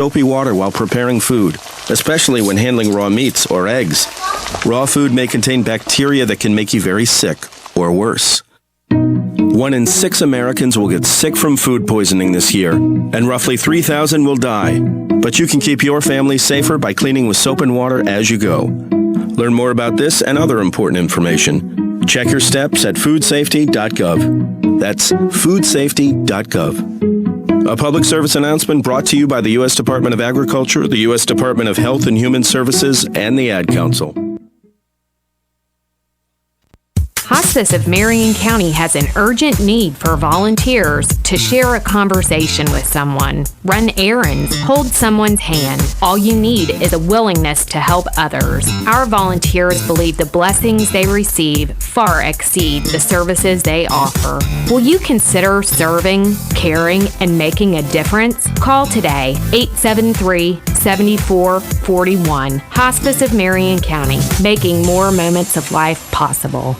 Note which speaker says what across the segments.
Speaker 1: soapy water while preparing food, especially when handling raw meats or eggs. Raw food may contain bacteria that can make you very sick, or worse. 1 in 6 Americans will get sick from food poisoning this year, and roughly 3,000 will die. But you can keep your family safer by cleaning with soap and water as you go. Learn more about this and other important information. Check your steps at foodsafety.gov. That's foodsafety.gov. A public service announcement brought to you by the U.S. Department of Agriculture, the U.S. Department of Health and Human Services, and the Ad Council.
Speaker 2: Hospice of Marion County has an urgent need for volunteers to share a conversation with someone, run errands, hold someone's hand. All you need is a willingness to help others. Our volunteers believe the blessings they receive far exceed the services they offer. Will you consider serving, caring, and making a difference? Call today, 873-7441. Hospice of Marion County, making more moments of life possible.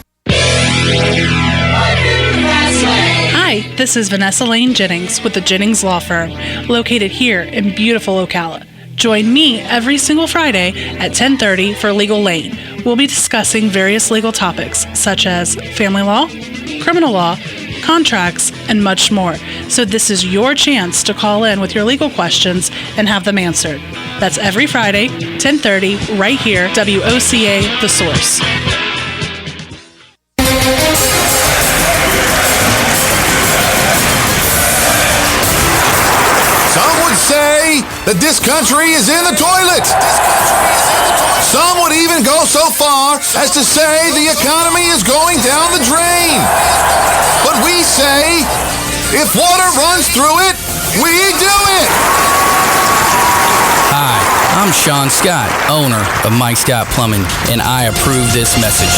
Speaker 3: Hi, this is Vanessa Lane Jennings with the Jennings Law Firm, located here in beautiful Ocala. Join me every single Friday at 10:30 for Legal Lane. We'll be discussing various legal topics such as family law, criminal law, contracts, and much more. So this is your chance to call in with your legal questions and have them answered. That's every Friday, 10:30, right here, WOCA The Source.
Speaker 4: Say that this country is in the toilet. Some would even go so far as to say the economy is going down the drain. But we say, if water runs through it, we do it.
Speaker 5: Hi, I'm Sean Scott, owner of Mike Scott Plumbing, and I approve this message.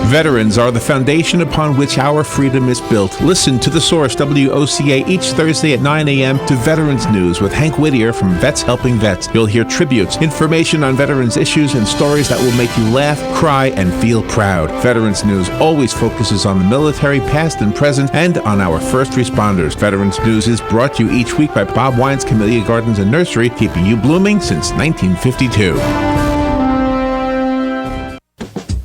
Speaker 6: Veterans are the foundation upon which our freedom is built. Listen to The Source, WOCA, each Thursday at 9 a.m. to Veterans News with Hank Whittier from Vets Helping Vets. You'll hear tributes, information on veterans issues, and stories that will make you laugh, cry, and feel proud. Veterans News always focuses on the military, past and present, and on our first responders. Veterans News is brought to you each week by Bob Wine's Camellia Gardens and Nursery, keeping you blooming since 1952.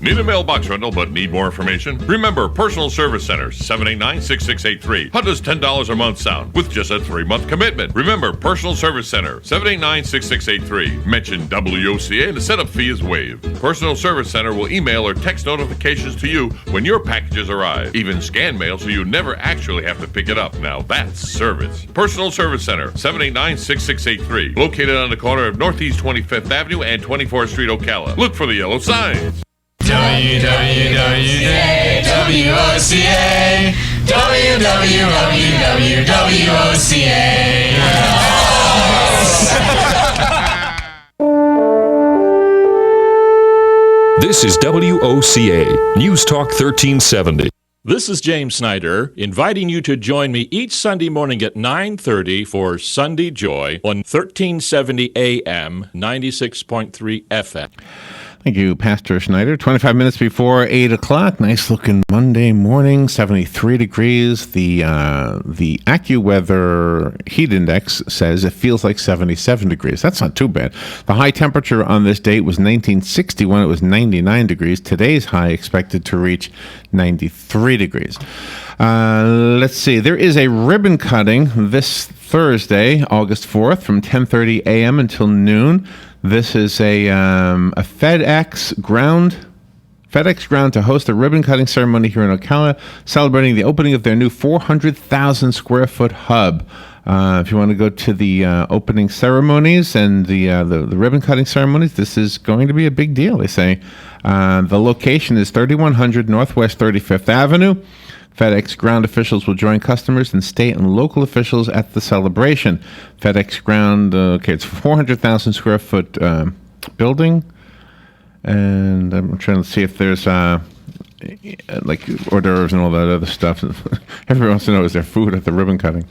Speaker 7: Need a mailbox rental but need more information? Remember Personal Service Center, 789-6683. How does $10 a month sound with just a 3-month commitment? Remember Personal Service Center, 789-6683. Mention WOCA and the setup fee is waived. Personal Service Center will email or text notifications to you when your packages arrive. Even scan mail so you never actually have to pick it up. Now that's service. Personal Service Center, 789-6683. Located on the corner of Northeast 25th Avenue and 24th Street, Ocala. Look for the yellow signs.
Speaker 8: WWWWOCA
Speaker 9: This is WOCA, News Talk 1370.
Speaker 10: This is James Snyder, inviting you to join me each Sunday morning at 9:30 for Sunday Joy on 1370 AM, 96.3 FM.
Speaker 6: Thank you, Pastor Schneider. 25 minutes before 8 o'clock. Nice looking Monday morning, 73 degrees. The AccuWeather heat index says it feels like 77 degrees. That's not too bad. The high temperature on this date was 1961. It was 99 degrees. Today's high expected to reach 93 degrees. Let's see. There is a ribbon cutting this Thursday, August 4th, from 10:30 a.m. until noon. This is a FedEx ground to host a ribbon cutting ceremony here in Ocala, celebrating the opening of their new 400,000 square foot hub. If you want to go to the opening ceremonies and the ribbon cutting ceremonies, this is going to be a big deal. They say the location is 3100 Northwest 35th Avenue. FedEx ground officials will join customers and state and local officials at the celebration. FedEx ground, it's a 400,000 square foot building. And I'm trying to see if there's like hors d'oeuvres and all that other stuff. Everyone wants to know, is there food at the ribbon cutting?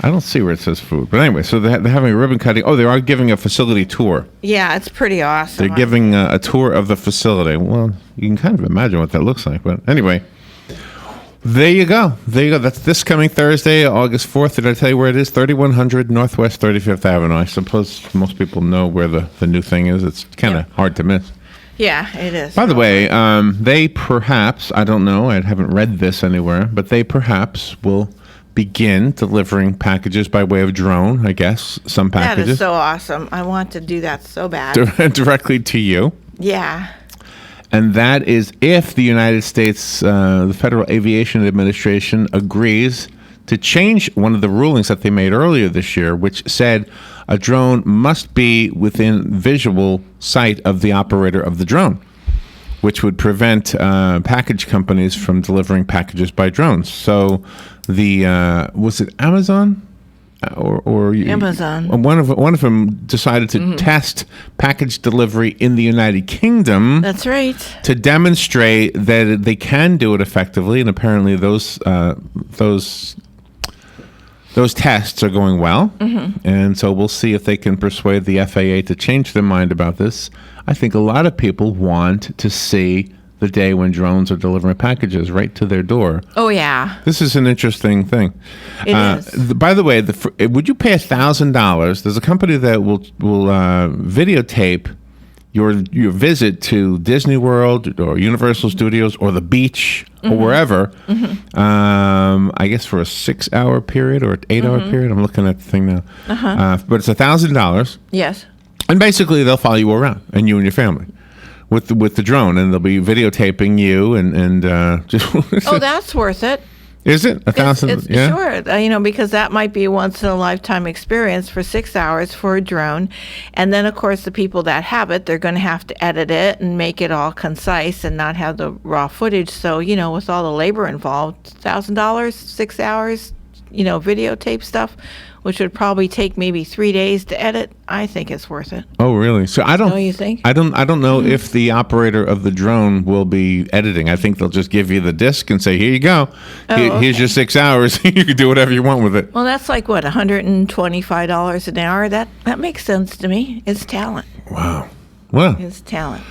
Speaker 6: I don't see where it says food. But anyway, so they're having a ribbon cutting. Oh, they are giving a facility tour.
Speaker 11: Yeah, it's pretty awesome.
Speaker 6: They're giving a tour of the facility. Well, you can kind of imagine what that looks like. But anyway, There you go. That's this coming Thursday, August 4th. Did I tell you where it is? 3100 Northwest 35th Avenue. I suppose most people know where the new thing is. It's kind of hard to miss.
Speaker 8: Yeah, it is.
Speaker 6: By the way, they perhaps, I don't know, I haven't read this anywhere, but they perhaps will begin delivering packages by way of drone, I guess, some packages.
Speaker 8: That is so awesome. I want to do that so bad.
Speaker 6: Directly to you.
Speaker 8: Yeah.
Speaker 6: And that is if the United States, the Federal Aviation Administration agrees to change one of the rulings that they made earlier this year, which said a drone must be within visual sight of the operator of the drone, which would prevent package companies from delivering packages by drones. So was it Amazon? Or
Speaker 8: Amazon.
Speaker 6: One of them decided to test package delivery in the United Kingdom.
Speaker 8: That's right.
Speaker 6: To demonstrate that they can do it effectively, and apparently those tests are going well. And so we'll see if they can persuade the FAA to change their mind about this. I think a lot of people want to see the day when drones are delivering packages right to their door.
Speaker 8: Oh, yeah.
Speaker 6: This is an interesting thing.
Speaker 8: It is.
Speaker 6: By the way, would you pay $1,000? There's a company that will videotape your visit to Disney World or Universal Studios or the beach or wherever, I guess for a 6-hour period or an 8-hour period. I'm looking at the thing now. But it's $1,000.
Speaker 8: Yes.
Speaker 6: And basically they'll follow you around, and you and your family. With the drone, and they'll be videotaping you and just.
Speaker 8: Oh, that's worth it.
Speaker 6: Is it $1,000? Yeah,
Speaker 8: sure. Because that might be a once in a lifetime experience for 6 hours for a drone, and then of course the people that have it, they're going to have to edit it and make it all concise and not have the raw footage. So with all the labor involved, $1,000, 6 hours, videotape stuff, which would probably take maybe 3 days to edit. I think it's worth it.
Speaker 6: Oh, really? So I don't.
Speaker 8: Oh, you think?
Speaker 6: I don't know if the operator of the drone will be editing. I think they'll just give you the disc and say, "Here you go. Here's your 6 hours. You can do whatever you want with it."
Speaker 8: Well, that's like what, $125 an hour. That makes sense to me. It's talent.
Speaker 6: Wow. Well,
Speaker 8: it's talent.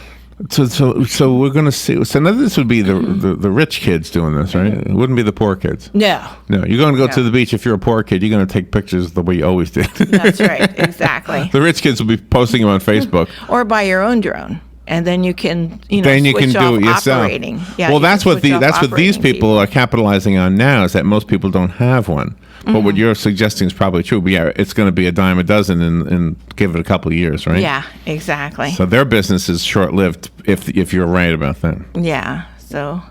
Speaker 6: So we're going to see. So now this would be the rich kids doing this, right? It wouldn't be the poor kids.
Speaker 8: No.
Speaker 6: No, you're going to go to the beach. If you're a poor kid, you're going to take pictures the way you always did.
Speaker 8: That's right. Exactly.
Speaker 6: The rich kids will be posting them on Facebook.
Speaker 8: Or buy your own drone. And then you can,
Speaker 6: then you can do it yourself.
Speaker 8: Operating. Yeah,
Speaker 6: well, that's what these people are capitalizing on now, is that most people don't have one. But what you're suggesting is probably true. But yeah, it's going to be a dime a dozen and give it a couple of years, right?
Speaker 8: Yeah, exactly.
Speaker 6: So their business is short-lived if you're right about that.
Speaker 8: Yeah. So,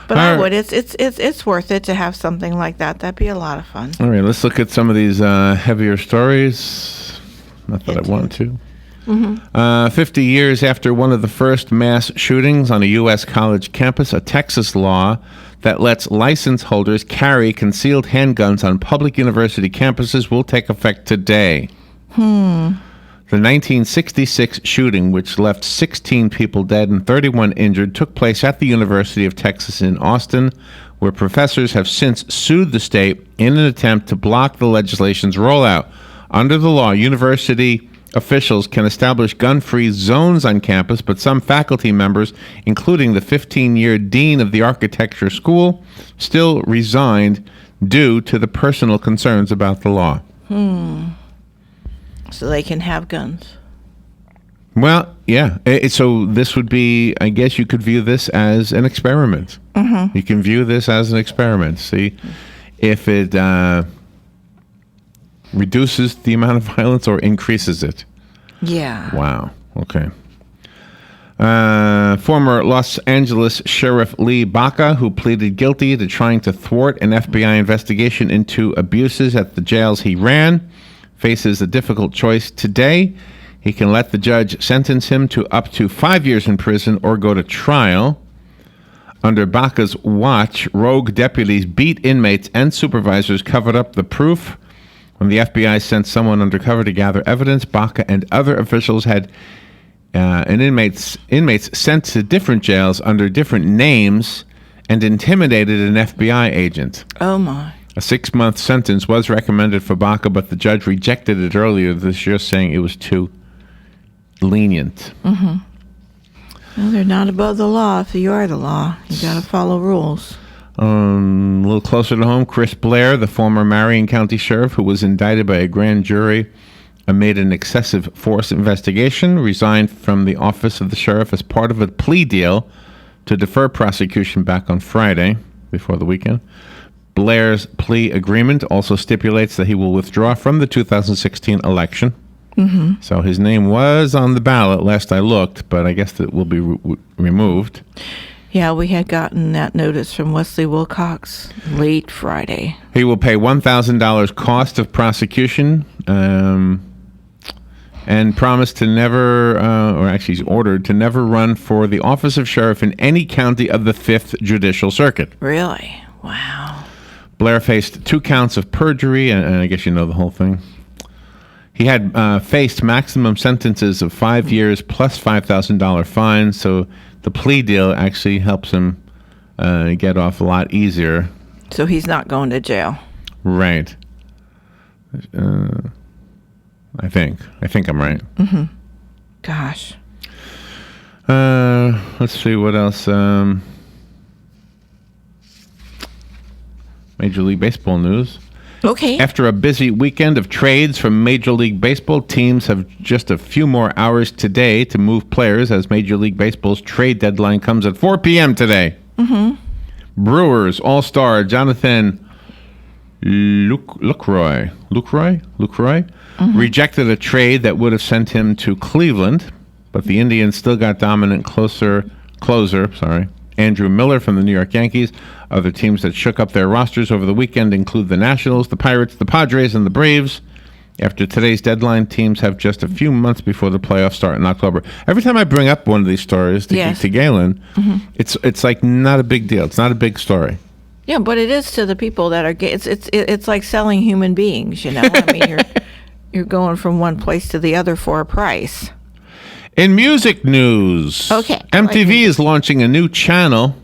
Speaker 8: but I would. It's worth it to have something like that. That'd be a lot of fun.
Speaker 6: All right, let's look at some of these heavier stories. Not that I want to. 50 years after one of the first mass shootings on a U.S. college campus, a Texas law that lets license holders carry concealed handguns on public university campuses will take effect today. The 1966 shooting, which left 16 people dead and 31 injured, took place at the University of Texas in Austin, where professors have since sued the state in an attempt to block the legislation's rollout. Under the law, university officials can establish gun-free zones on campus, but some faculty members, including the 15-year dean of the architecture school, still resigned due to the personal concerns about the law.
Speaker 8: So they can have guns.
Speaker 6: Well, yeah. So this would be, I guess you could view this as an experiment. You can view this as an experiment. See if it reduces the amount of violence or increases it.
Speaker 8: Yeah.
Speaker 6: Wow. Okay. Former Los Angeles Sheriff Lee Baca, who pleaded guilty to trying to thwart an FBI investigation into abuses at the jails he ran, faces a difficult choice today. He can let the judge sentence him to up to 5 years in prison or go to trial. Under Baca's watch, rogue deputies beat inmates and supervisors, covered up the proof. When the FBI sent someone undercover to gather evidence, Baca and other officials had inmates sent to different jails under different names and intimidated an FBI agent.
Speaker 8: Oh, my.
Speaker 6: A 6-month sentence was recommended for Baca, but the judge rejected it earlier this year, saying it was too lenient.
Speaker 8: Well, they're not above the law if you are the law. You got to follow rules.
Speaker 6: A little closer to home, Chris Blair, the former Marion County Sheriff who was indicted by a grand jury amid an excessive force investigation, resigned from the office of the sheriff as part of a plea deal to defer prosecution back on Friday, before the weekend. Blair's plea agreement also stipulates that he will withdraw from the 2016 election. Mm-hmm. So his name was on the ballot last I looked, but I guess it will be removed.
Speaker 8: Yeah, we had gotten that notice from Wesley Wilcox late Friday.
Speaker 6: He will pay $1,000 cost of prosecution, and promised to never, or actually he's ordered to never run for the office of sheriff in any county of the 5th Judicial Circuit.
Speaker 8: Really? Wow.
Speaker 6: Blair faced 2 counts of perjury, and I guess you know the whole thing. He had faced maximum sentences of 5 years plus $5,000 fine, so the plea deal actually helps him get off a lot easier.
Speaker 8: So he's not going to jail.
Speaker 6: Right. I think I'm right.
Speaker 8: Mm-hmm. Gosh.
Speaker 6: Let's see what else. Major League Baseball news.
Speaker 8: Okay.
Speaker 6: After a busy weekend of trades from Major League Baseball, teams have just a few more hours today to move players as Major League Baseball's trade deadline comes at 4 p.m. today. Mm-hmm. Brewers All-Star Jonathan Lucroy rejected a trade that would have sent him to Cleveland, but the Indians still got dominant closer, Andrew Miller from the New York Yankees. Other teams that shook up their rosters over the weekend include the Nationals, the Pirates, the Padres, and the Braves. After today's deadline, teams have just a few months before the playoffs start in October. Every time I bring up one of these stories to Galen, it's like not a big deal. It's not a big story.
Speaker 8: Yeah, but it is to the people that are gay. It's like selling human beings, you know. I mean, you're going from one place to the other for a price.
Speaker 6: In music news, MTV is launching a new channel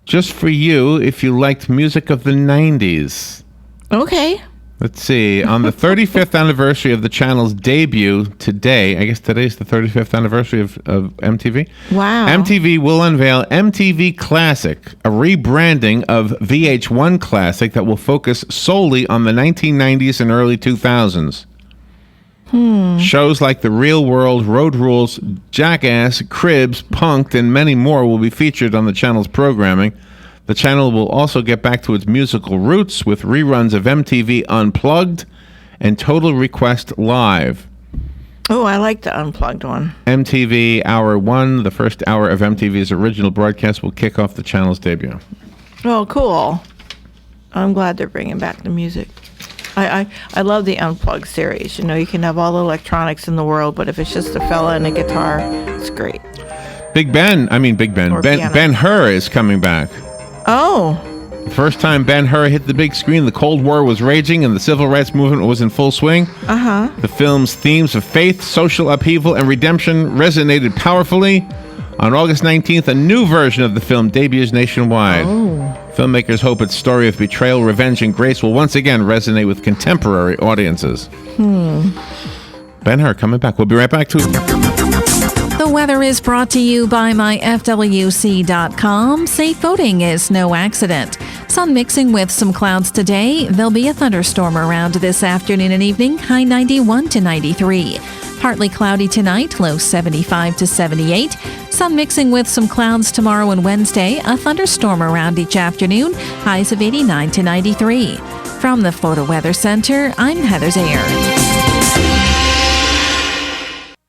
Speaker 6: just for you if you liked music of the 90s.
Speaker 8: Okay.
Speaker 6: Let's see. On the 35th anniversary of the channel's debut today, I guess today's the 35th anniversary of MTV.
Speaker 8: Wow.
Speaker 6: MTV will unveil MTV Classic, a rebranding of VH1 Classic that will focus solely on the 1990s and early 2000s. Shows like The Real World, Road Rules, Jackass, Cribs, Punk'd, and many more will be featured on the channel's programming. The channel will also get back to its musical roots with reruns of MTV Unplugged and Total Request Live.
Speaker 8: Oh, I like the Unplugged one.
Speaker 6: MTV Hour 1, the first hour of MTV's original broadcast, will kick off the channel's debut.
Speaker 8: Oh, cool. I'm glad they're bringing back the music. I love the Unplugged series. You know, you can have all the electronics in the world, but if it's just a fella and a guitar, it's great. Ben Hur is coming back. Oh.
Speaker 6: The first time Ben-Hur hit the big screen, the Cold War was raging and the civil rights movement was in full swing.
Speaker 8: Uh-huh.
Speaker 6: The film's themes of faith, social upheaval, and redemption resonated powerfully. On August 19th, a new version of the film debuts nationwide.
Speaker 8: Oh.
Speaker 6: Filmmakers hope its story of betrayal, revenge, and grace will once again resonate with contemporary audiences. Ben-Hur coming back. We'll be right back to
Speaker 11: The weather is brought to you by myfwc.com. Safe boating is no accident. Sun mixing with some clouds today. There'll be a thunderstorm around this afternoon and evening, high 91 to 93. Partly cloudy tonight, low 75 to 78. Sun mixing with some clouds tomorrow and Wednesday. A thunderstorm around each afternoon, highs of 89 to 93. From the Florida Weather Center, I'm Heather Zayer.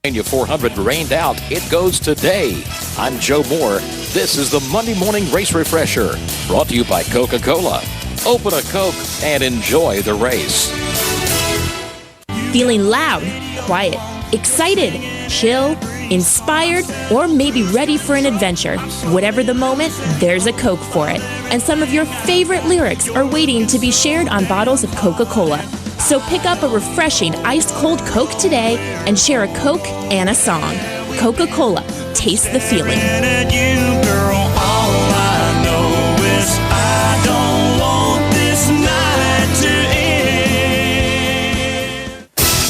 Speaker 12: 400 rained out. It goes today. I'm Joe Moore. This is the Monday Morning Race Refresher, brought to you by Coca-Cola. Open a Coke and enjoy the race.
Speaker 13: Feeling loud, quiet, excited, chill, inspired, or maybe ready for an adventure. Whatever the moment, there's a Coke for it. And some of your favorite lyrics are waiting to be shared on bottles of Coca-Cola. So pick up a refreshing ice-cold Coke today and share a Coke and a song. Coca-Cola. Taste the feeling.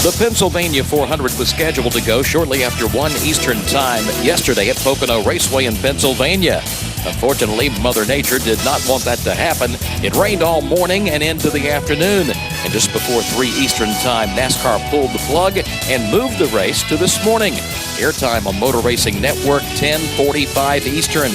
Speaker 12: The Pennsylvania 400 was scheduled to go shortly after 1 Eastern Time yesterday at Pocono Raceway in Pennsylvania. Unfortunately, Mother Nature did not want that to happen. It rained all morning and into the afternoon. And just before 3 Eastern Time, NASCAR pulled the plug and moved the race to this morning. Airtime on Motor Racing Network, 10:45 Eastern.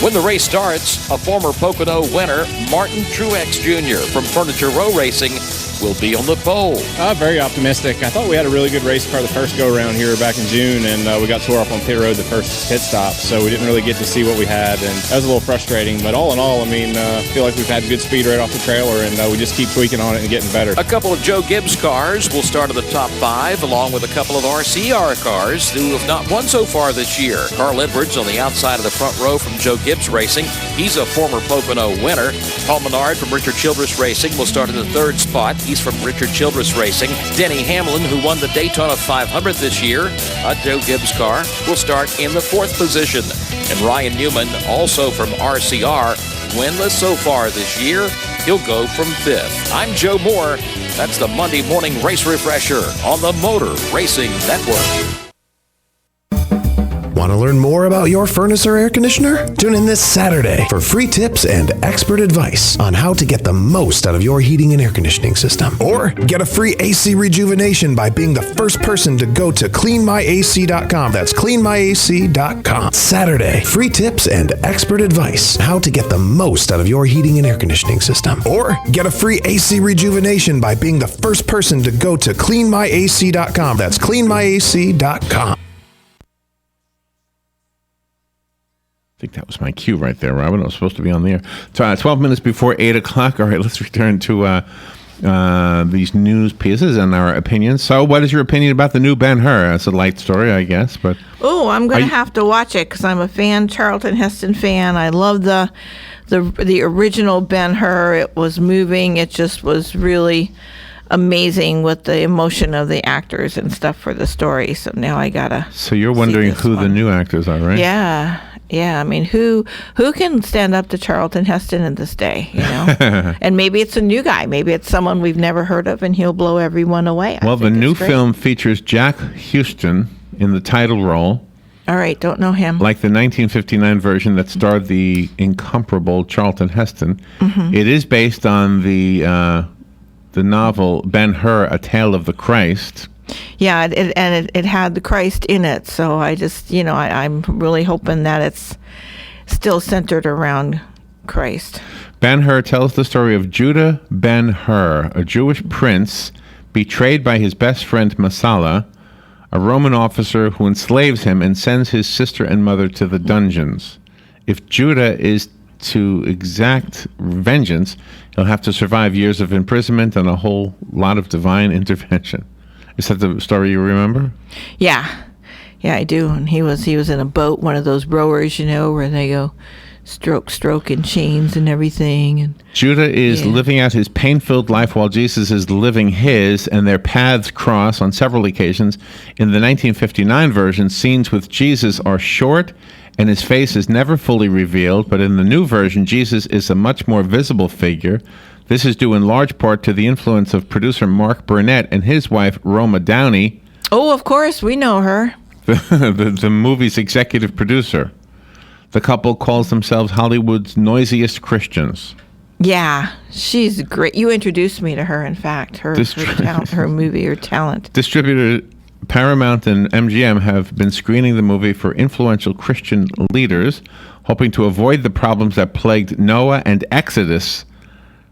Speaker 12: When the race starts, a former Pocono winner, Martin Truex Jr. from Furniture Row Racing, will be on the pole.
Speaker 14: Very optimistic. I thought we had a really good race car the first go-around here back in June, and we got tore up on pit road the first pit stop, so we didn't really get to see what we had, and that was a little frustrating. But all in all, I feel like we've had good speed right off the trailer, and we just keep tweaking on it and getting better.
Speaker 12: A couple of Joe Gibbs cars will start in the top 5, along with a couple of RCR cars who have not won so far this year. Carl Edwards on the outside of the front row from Joe Gibbs Racing. He's a former Pocono winner. Paul Menard from Richard Childress Racing will start in the 3rd spot. He's from Richard Childress Racing. Denny Hamlin, who won the Daytona 500 this year, a Joe Gibbs car, will start in the 4th position. And Ryan Newman, also from RCR, winless so far this year. He'll go from 5th. I'm Joe Moore. That's the Monday Morning Race Refresher on the Motor Racing Network.
Speaker 15: Want to learn more about your furnace or air conditioner? Tune in this Saturday for free tips and expert advice on how to get the most out of your heating and air conditioning system. Or get a free AC rejuvenation by being the first person to go to cleanmyac.com. That's cleanmyac.com. Saturday, free tips and expert advice how to get the most out of your heating and air conditioning system. Or get a free AC rejuvenation by being the first person to go to cleanmyac.com. That's cleanmyac.com.
Speaker 6: I think that was my cue right there, Robin. I was supposed to be on the air. So, 12 minutes before 8 o'clock. All right, let's return to these news pieces and our opinions. So, what is your opinion about the new Ben-Hur? It's a light story, I guess, but...
Speaker 8: Oh, I'm going to have to watch it because I'm a fan, Charlton Heston fan. I love the original Ben-Hur. It was moving. It just was really amazing with the emotion of the actors and stuff for the story. So now I got to...
Speaker 6: So you're wondering who the new actors are, right?
Speaker 8: Yeah. Yeah, who can stand up to Charlton Heston in this day, And maybe it's a new guy. Maybe it's someone we've never heard of, and he'll blow everyone away.
Speaker 6: Well, the new film features Jack Huston in the title role.
Speaker 8: All right, don't know him.
Speaker 6: Like the 1959 version that starred the incomparable Charlton Heston. Mm-hmm. It is based on the novel Ben-Hur, A Tale of the Christ.
Speaker 8: Yeah, it had the Christ in it, so I just, I'm really hoping that it's still centered around Christ.
Speaker 6: Ben-Hur tells the story of Judah Ben-Hur, a Jewish prince betrayed by his best friend Masala, a Roman officer who enslaves him and sends his sister and mother to the dungeons. If Judah is to exact vengeance, he'll have to survive years of imprisonment and a whole lot of divine intervention. Is that the story you remember?
Speaker 8: Yeah, I do. And he was in a boat, one of those rowers, where they go stroke in chains and everything. And
Speaker 6: Judah is living out his pain-filled life while Jesus is living his, and their paths cross on several occasions. In the 1959 version, scenes with Jesus are short, and his face is never fully revealed. But in the new version, Jesus is a much more visible figure. This is due in large part to the influence of producer Mark Burnett and his wife, Roma Downey.
Speaker 8: Oh, of course, we know her.
Speaker 6: the movie's executive producer. The couple calls themselves Hollywood's noisiest Christians.
Speaker 8: Yeah, she's great. You introduced me to her, in fact, her movie, her talent.
Speaker 6: Distributor Paramount and MGM have been screening the movie for influential Christian leaders, hoping to avoid the problems that plagued Noah and Exodus,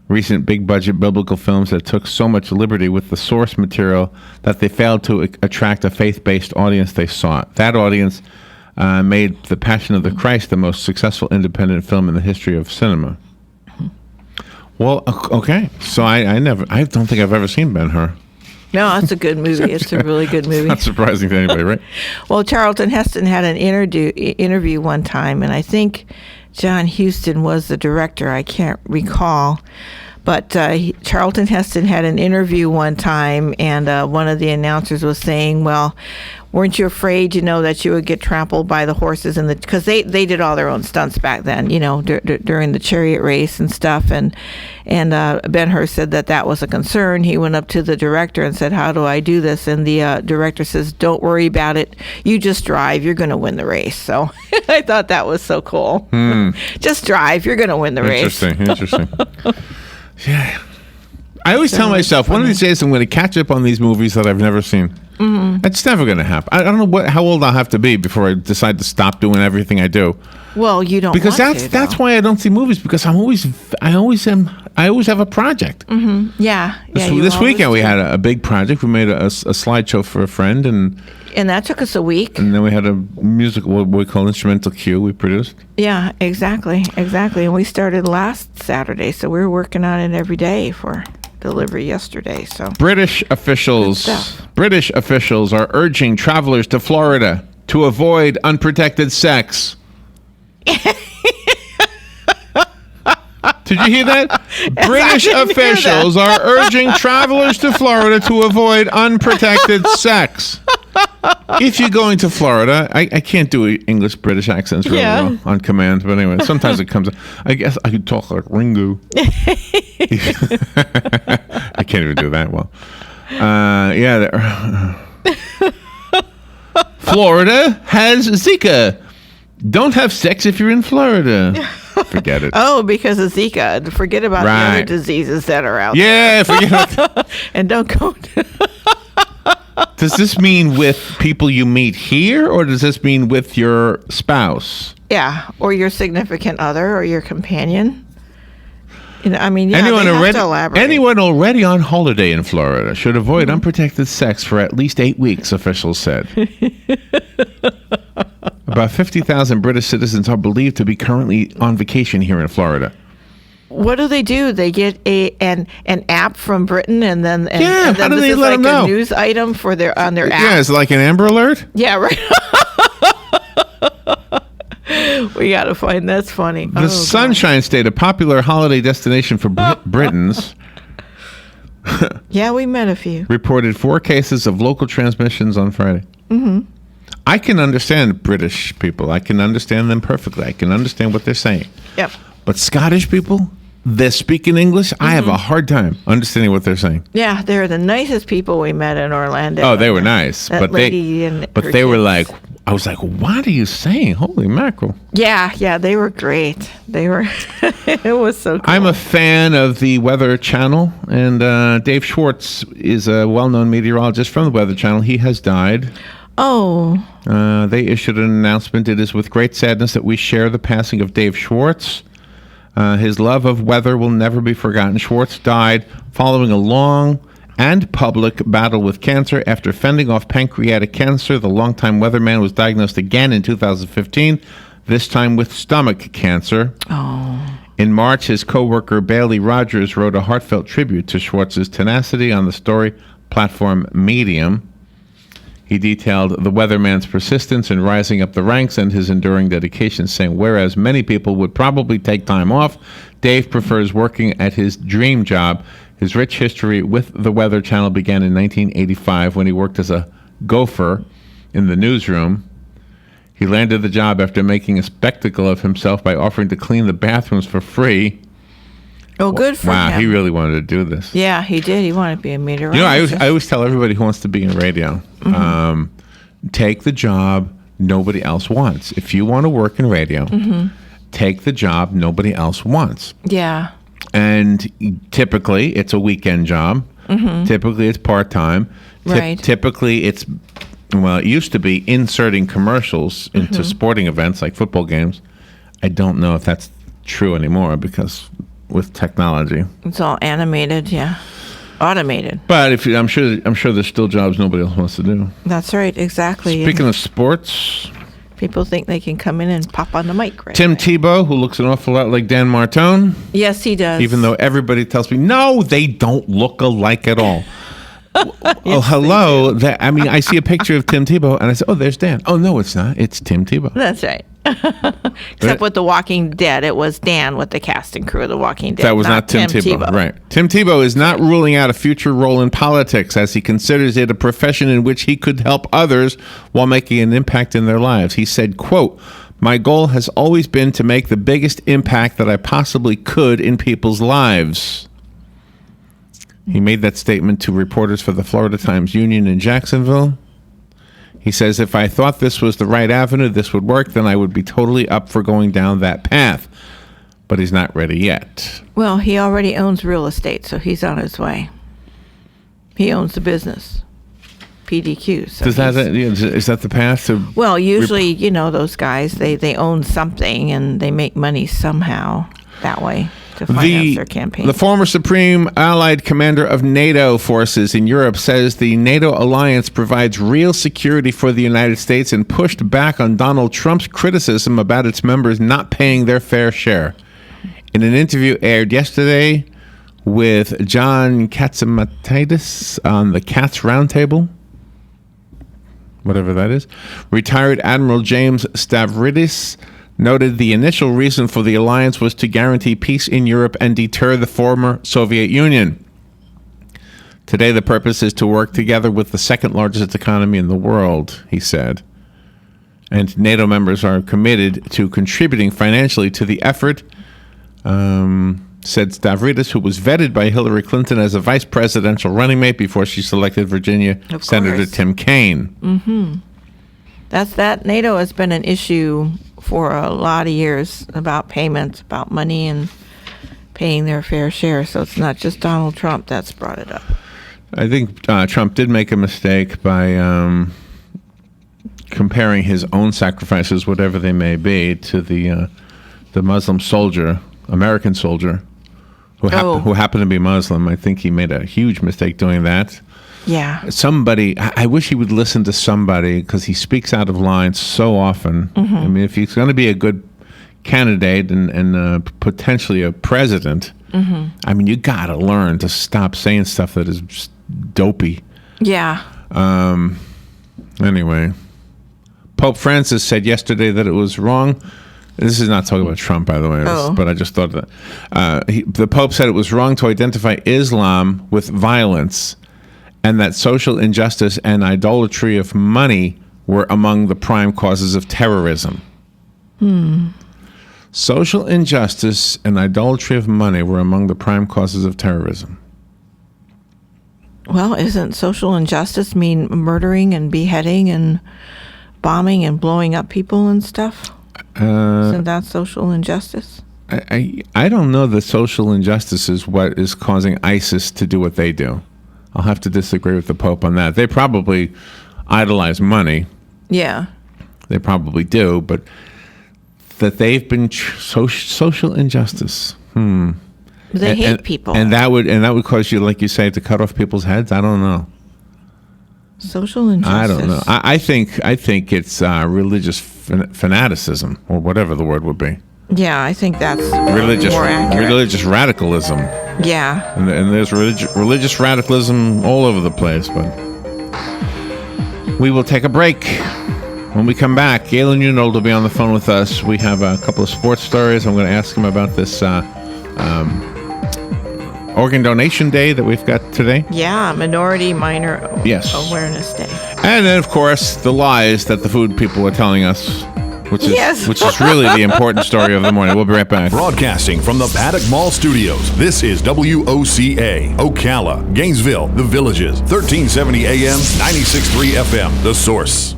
Speaker 6: recent big-budget biblical films that took so much liberty with the source material that they failed to attract a faith-based audience they sought. That audience made The Passion of the Christ the most successful independent film in the history of cinema. Well, okay. So I don't think I've ever seen Ben-Hur.
Speaker 8: No, it's a good movie. It's a really good movie.
Speaker 6: Not surprising to anybody, right?
Speaker 8: Well, Charlton Heston had an interview one time, and I think John Huston was the director. I can't recall. But Charlton Heston had an interview one time, and one of the announcers was saying, well, weren't you afraid, that you would get trampled by the horses? Because they did all their own stunts back then, during the chariot race and stuff. And Ben-Hur said that was a concern. He went up to the director and said, how do I do this? And the director says, don't worry about it. You just drive. You're going to win the race. So I thought that was so cool. Just drive. You're going to win the race.
Speaker 6: Interesting. Yeah. I always tell myself, one of these days I'm going to catch up on these movies that I've never seen. It's never going to happen. I don't know how old I'll have to be before I decide to stop doing everything I do.
Speaker 8: Well, you don't
Speaker 6: because
Speaker 8: want
Speaker 6: that's why I don't see movies, because I always have a project.
Speaker 8: Yeah.
Speaker 6: This weekend we had a big project. We made a slideshow for a friend, and
Speaker 8: that took us a week.
Speaker 6: And then we had a musical, what we call instrumental cue, we produced.
Speaker 8: Yeah, exactly. And we started last Saturday, so we were working on it every day for delivery yesterday. So
Speaker 6: British officials are urging travelers to Florida to avoid unprotected sex. Did you hear that? British officials are urging travelers to Florida to avoid unprotected sex. If you're going to Florida, I can't do English British accents really well on command, but anyway, sometimes it comes. I guess I could talk like Ringo. I can't even do that well. Florida has Zika. Don't have sex if you're in Florida. Forget it.
Speaker 8: Oh, because of Zika. Forget about the other diseases that are out
Speaker 6: there. Yeah, forget it.
Speaker 8: And don't go to...
Speaker 6: Does this mean with people you meet here, or does this mean with your spouse?
Speaker 8: Yeah, or your significant other, or your companion. Anyone
Speaker 6: already on holiday in Florida should avoid unprotected sex for at least 8 weeks, officials said. About 50,000 British citizens are believed to be currently on vacation here in Florida.
Speaker 8: What do? They get an app from Britain, and then
Speaker 6: how do they let them know?
Speaker 8: A news item on their app.
Speaker 6: Yeah, it's like an Amber Alert.
Speaker 8: Yeah, right. We got to find that's funny.
Speaker 6: The Sunshine State, a popular holiday destination for Britons.
Speaker 8: Yeah, we met a few.
Speaker 6: Reported 4 cases of local transmissions on Friday. I can understand British people. I can understand them perfectly. I can understand what they're saying.
Speaker 8: Yep.
Speaker 6: But Scottish people, they're speaking English. I have a hard time understanding what they're saying.
Speaker 8: Yeah, they're the nicest people we met in Orlando.
Speaker 6: Oh, they were nice. But they were like, I was like, what are you saying? Holy mackerel.
Speaker 8: Yeah, they were great. They were, it was so cool.
Speaker 6: I'm a fan of the Weather Channel, and Dave Schwartz is a well-known meteorologist from the Weather Channel. He has died.
Speaker 8: Oh.
Speaker 6: They issued an announcement. It is with great sadness that we share the passing of Dave Schwartz. His love of weather will never be forgotten. Schwartz died following a long and public battle with cancer. After fending off pancreatic cancer, the longtime weatherman was diagnosed again in 2015, this time with stomach cancer.
Speaker 8: Oh.
Speaker 6: In March, his co-worker Bailey Rogers wrote a heartfelt tribute to Schwartz's tenacity on the story platform Medium. He detailed the weatherman's persistence in rising up the ranks and his enduring dedication, saying, whereas many people would probably take time off, Dave prefers working at his dream job. His rich history with the Weather Channel began in 1985 when he worked as a gopher in the newsroom. He landed the job after making a spectacle of himself by offering to clean the bathrooms for free.
Speaker 8: Oh, good for him.
Speaker 6: Wow, he really wanted to do this.
Speaker 8: Yeah, he did. He wanted to be a meteorologist.
Speaker 6: I always tell everybody who wants to be in radio, take the job nobody else wants. If you want to work in radio, take the job nobody else wants.
Speaker 8: Yeah.
Speaker 6: And typically, it's a weekend job. Typically, it's part-time.
Speaker 8: Right.
Speaker 6: Typically, it used to be inserting commercials into sporting events like football games. I don't know if that's true anymore because with technology,
Speaker 8: it's all animated, automated.
Speaker 6: But I'm sure there's still jobs nobody else wants to do.
Speaker 8: That's right, exactly.
Speaker 6: Speaking of sports,
Speaker 8: people think they can come in and pop on the mic, right?
Speaker 6: Tim Tebow, who looks an awful lot like Dan Martone.
Speaker 8: Yes, he does.
Speaker 6: Even though everybody tells me, no, they don't look alike at all.
Speaker 8: Yes,
Speaker 6: hello. I see a picture of Tim Tebow, and I say, oh, there's Dan. Oh, no, it's not. It's Tim Tebow.
Speaker 8: That's right. Except with The Walking Dead, it was Dan with the cast and crew of The Walking Dead.
Speaker 6: That was not Tim Tebow. Right. Tim Tebow is not ruling out a future role in politics, as he considers it a profession in which he could help others while making an impact in their lives. He said, quote, "My goal has always been to make the biggest impact that I possibly could in people's lives." He made that statement to reporters for the Florida Times-Union in Jacksonville. He says, "If I thought this was the right avenue, this would work, then I would be totally up for going down that path." But he's not ready yet.
Speaker 8: Well, he already owns real estate, so he's on his way. He owns the business, PDQ. So
Speaker 6: is that the path to...
Speaker 8: Well, usually, those guys, they own something, and they make money somehow that way to finance their campaign.
Speaker 6: The former Supreme Allied Commander of NATO forces in Europe says the NATO alliance provides real security for the United States and pushed back on Donald Trump's criticism about its members not paying their fair share. In an interview aired yesterday with John Katzimatidis on the Cats Roundtable, whatever that is, retired Admiral James Stavridis noted the initial reason for the alliance was to guarantee peace in Europe and deter the former Soviet Union. Today, the purpose is to work together with the second largest economy in the world, he said. And NATO members are committed to contributing financially to the effort, said Stavridis, who was vetted by Hillary Clinton as a vice presidential running mate before she selected Virginia Senator Tim Kaine.
Speaker 8: Mm-hmm. That NATO has been an issue for a lot of years about payments, about money and paying their fair share. So it's not just Donald Trump that's brought it up.
Speaker 6: I think Trump did make a mistake by comparing his own sacrifices, whatever they may be, to the Muslim soldier, American soldier, who happened to be Muslim. I think he made a huge mistake doing that.
Speaker 8: Yeah.
Speaker 6: Somebody, I wish he would listen to somebody, because he speaks out of line so often.
Speaker 8: Mm-hmm.
Speaker 6: I mean, if he's going to be a good candidate and potentially a president,
Speaker 8: mm-hmm.
Speaker 6: I mean, you got to learn to stop saying stuff that is just dopey.
Speaker 8: Yeah.
Speaker 6: Anyway, Pope Francis said yesterday that it was wrong. This is not talking about Trump, by the way, but I just thought that. The Pope said it was wrong to identify Islam with violence, and that social injustice and idolatry of money were among the prime causes of terrorism. Social injustice and idolatry of money were among the prime causes of terrorism.
Speaker 8: Well, isn't social injustice mean murdering and beheading and bombing and blowing up people and stuff? Isn't that social injustice?
Speaker 6: I don't know that social injustice is what is causing ISIS to do what they do. I'll have to disagree with the Pope on that. They probably idolize money.
Speaker 8: Yeah.
Speaker 6: They probably do, but that they've been social injustice.
Speaker 8: They hate people.
Speaker 6: And that would cause you, like you say, to cut off people's heads? I don't know.
Speaker 8: Social injustice.
Speaker 6: I don't know. I think it's religious fanaticism, or whatever the word would be.
Speaker 8: Yeah, I think that's more accurate.
Speaker 6: Religious radicalism.
Speaker 8: Yeah.
Speaker 6: And there's religious radicalism all over the place, but we will take a break. When we come back, Galen Unold will be on the phone with us. We have a couple of sports stories. I'm going to ask him about this organ donation day that we've got today.
Speaker 8: Yeah, Minority Minor Awareness Day.
Speaker 6: And then, of course, the lies that the food people are telling us, which is really the important story of the morning. We'll be right back.
Speaker 4: Broadcasting from the Paddock Mall Studios, this is WOCA, Ocala, Gainesville, The Villages, 1370 AM, 96.3 FM, The Source.